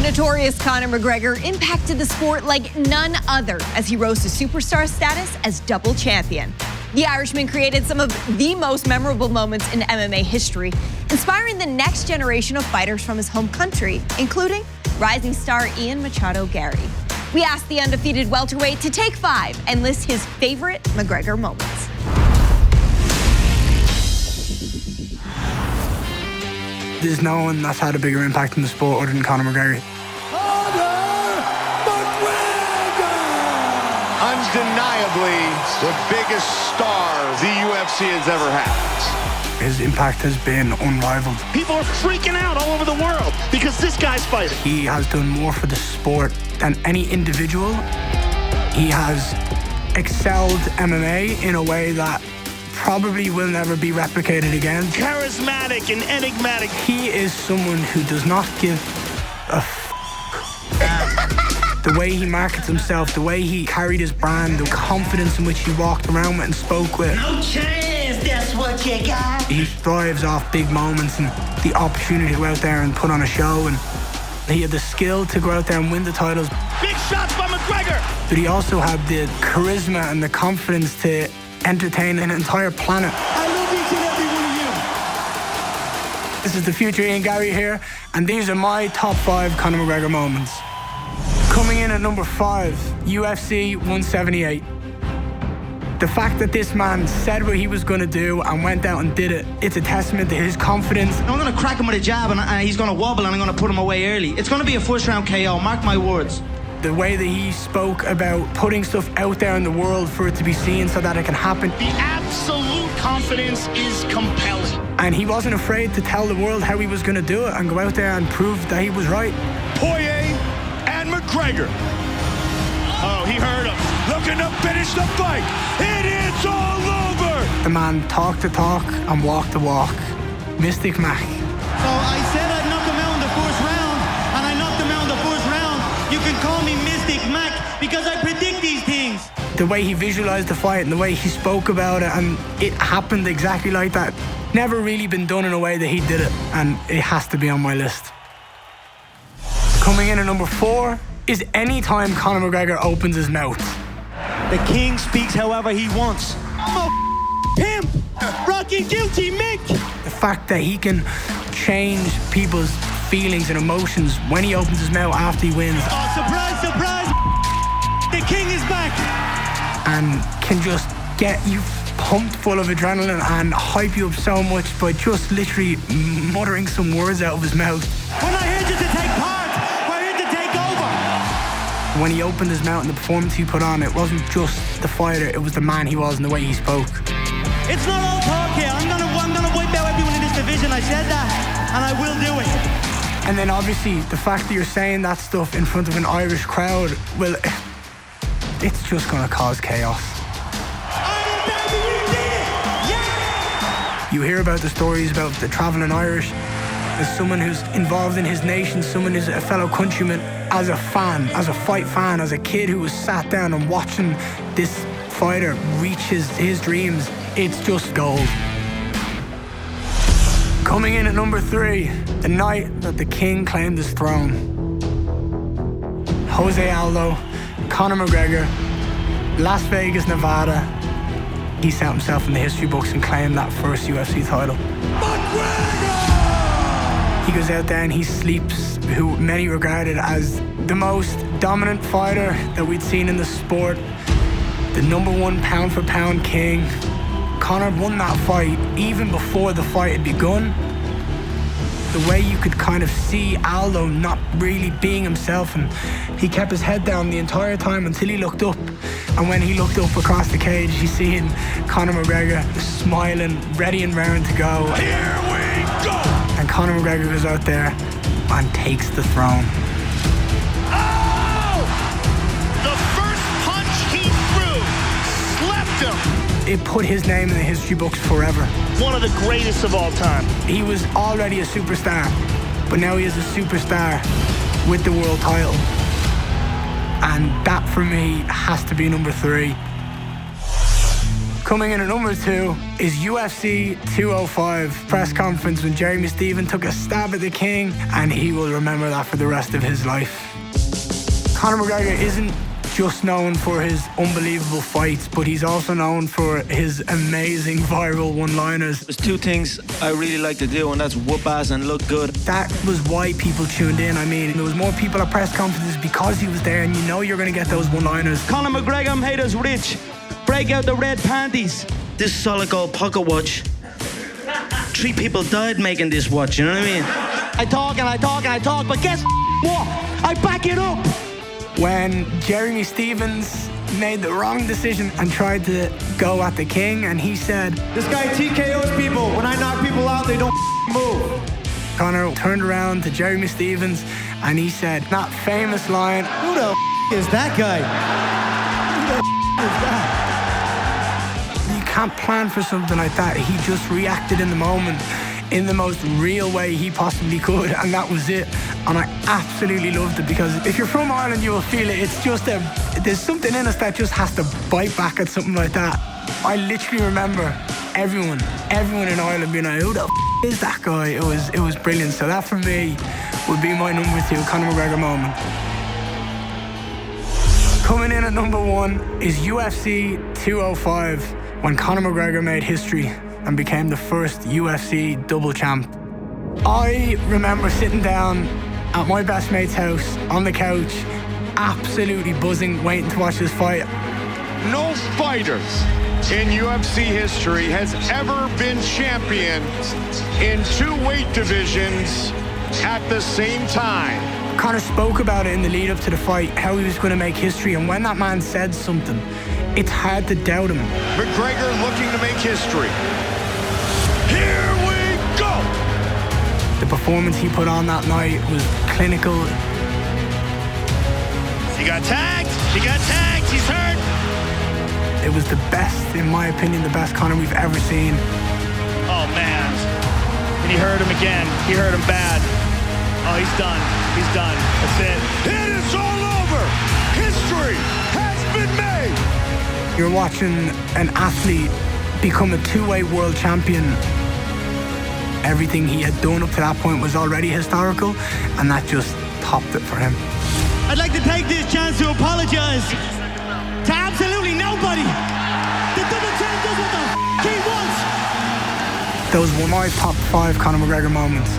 notorious Conor McGregor impacted the sport like none other as he rose to superstar status as double champion. The Irishman created some of the most memorable moments in MMA history, inspiring the next generation of fighters from his home country, including rising star Machado Garry. We asked the undefeated welterweight to take 5 and list his favorite McGregor moments. There's no one that's had a bigger impact in the sport other than Conor McGregor. Undeniably the biggest star the UFC has ever had. His impact has been unrivaled. People are freaking out all over the world because this guy's fighting. He has done more for the sport than any individual. He has excelled MMA in a way that probably will never be replicated again. Charismatic and enigmatic. He is someone who does not give a The way he markets himself, the way he carried his brand, the confidence in which he walked around with and spoke with. No chance, that's what you got. He thrives off big moments and the opportunity to go out there and put on a show, and he had the skill to go out there and win the titles. Big shots by McGregor. But he also had the charisma and the confidence to entertain an entire planet. I love each and every one of you. This is the future Ian Garry here, and these are my top 5 Conor McGregor moments. Coming in at number 5, UFC 178. The fact that this man said what he was going to do and went out and did it, it's a testament to his confidence. I'm going to crack him with a jab and he's going to wobble and I'm going to put him away early. It's going to be a first round KO, mark my words. The way that he spoke about putting stuff out there in the world for it to be seen so that it can happen. The absolute confidence is compelling. And he wasn't afraid to tell the world how he was going to do it and go out there and prove that he was right. Poirier and McGregor. Oh, he heard him. Looking to finish the fight. It is all over. The man talked the talk and walked the walk. Mystic Mac. So I said I'd knock him out in the first round, and I knocked him out in the first round. You can call me Mystic Mac because I predict these things. The way he visualized the fight and the way he spoke about it, and it happened exactly like that. Never really been done in a way that he did it, and it has to be on my list. Coming in at number 4 is any time Conor McGregor opens his mouth. The king speaks however he wants. I'm a pimp. Rocky guilty Mick. The fact that he can change people's feelings and emotions when he opens his mouth after he wins. Oh, surprise, surprise. The king is back. And can just get you pumped full of adrenaline and hype you up so much by just literally muttering some words out of his mouth. We're not here just to take part. We're here to take over. When he opened his mouth and the performance he put on, it wasn't just the fighter, it was the man he was and the way he spoke. It's not all talk here. I'm gonna wipe out everyone in this division. I said that, and I will do it. And then obviously the fact that you're saying that stuff in front of an Irish crowd, well, it's just gonna cause chaos. You hear about the stories about the traveling Irish. As someone who's involved in his nation, someone who's a fellow countryman, as a fan, as a fight fan, as a kid who was sat down and watching this fighter reach his dreams, it's just gold. Coming in at number 3, the night that the king claimed his throne. Jose Aldo, Conor McGregor, Las Vegas, Nevada. He set himself in the history books and claimed that first UFC title. McGregor! He goes out there and he sleeps who many regarded as the most dominant fighter that we'd seen in the sport. The number 1 pound for pound king. Conor won that fight even before the fight had begun. The way you could kind of see Aldo not really being himself, and he kept his head down the entire time until he looked up. And when he looked up across the cage, you see him, Conor McGregor, smiling, ready and raring to go. Here we go! And Conor McGregor goes out there and takes the throne. Oh! The first punch he threw slept him. It put his name in the history books forever. One of the greatest of all time. He was already a superstar, but now he is a superstar with the world title. And that for me has to be number 3. Coming in at number 2 is UFC 205 press conference when Jeremy Stephens took a stab at the King, and he will remember that for the rest of his life. Conor McGregor isn't just known for his unbelievable fights, but he's also known for his amazing viral one-liners. There's two things I really like to do, and that's whoop ass and look good. That was why people tuned in. I mean, there was more people at press conferences because he was there, and you know you're going to get those one-liners. Conor McGregor made us rich. Break out the red panties. This solid gold pocket watch. 3 people died making this watch, you know what I mean? I talk and I talk and I talk, but guess what? I back it up. When Jeremy Stephens made the wrong decision and tried to go at the King, and he said, "This guy TKOs people. When I knock people out, they don't move." Conor turned around to Jeremy Stephens and he said that famous line, "Who the is that guy? Who the is that?" You can't plan for something like that. He just reacted in the moment in the most real way he possibly could, and that was it. And I absolutely loved it, because if you're from Ireland, you will feel it. It's just there's something in us that just has to bite back at something like that. I literally remember everyone in Ireland being like, "Who the is that guy?" It was brilliant. So that for me would be my number 2 Conor McGregor moment. Coming in at number 1 is UFC 205, when Conor McGregor made history and became the first UFC double champ. I remember sitting down at my best mate's house on the couch, absolutely buzzing, waiting to watch this fight. No fighter in UFC history has ever been champion in 2 weight divisions at the same time. Conor spoke about it in the lead up to the fight, how he was going to make history, and when that man said something, it's hard to doubt him. McGregor looking to make history. Here we go! The performance he put on that night was clinical. He got tagged! He got tagged! He's hurt! It was the best, in my opinion, the best Conor we've ever seen. Oh, man. And he hurt him again. He hurt him bad. Oh, he's done. He's done. That's it. It is all over! History has been made! You're watching an athlete become a 2-weight world champion. Everything he had done up to that point was already historical, and that just topped it for him. I'd like to take this chance to apologize to absolutely nobody. The double champ does what the he wants. Those were my top 5 Conor McGregor moments.